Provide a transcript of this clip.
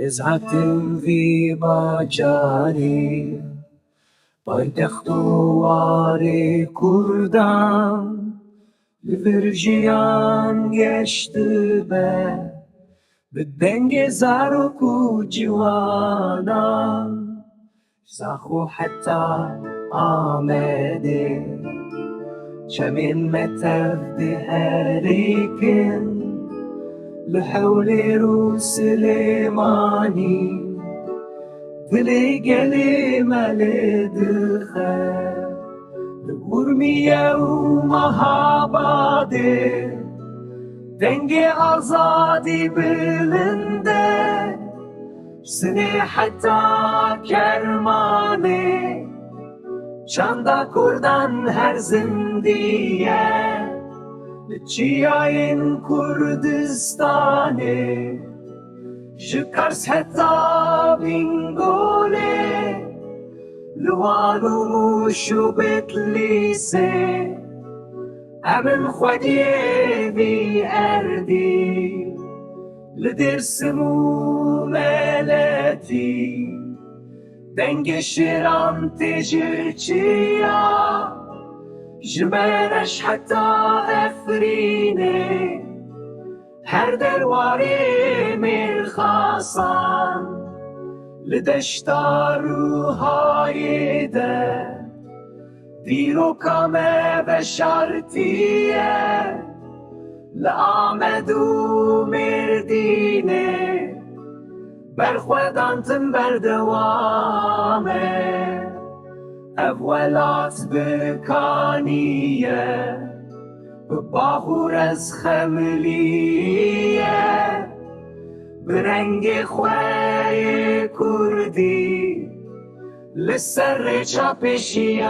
ازهتم في باجاری پایتختواری کردم لورجیان geçti به دنگ زارک و جوانان زخو حتی آمده چمین متفدی هریکن لحول رو سلیمانی دلی گلی ملد خیر لغرمیه و مهاباده دنگ آزادی بلنده سنی حتی کرمانه چندا کردن هر زندیه لچیاین کردستانه جکرس حتی بینگوله لوالو شو بتلیسه امن خودیه بی اردی لدرسمو ملتی دنگ شیران تجرچیا جمالش حتی افرینه هر درواری میرخواستن لدشتا روحای ده دیرو کامه بشارتیه لآمد و مردینه برخودانتم بردوامه اولات بکانیه بباخور از خملیه برنگ خواه کردی لسر چاپشیانه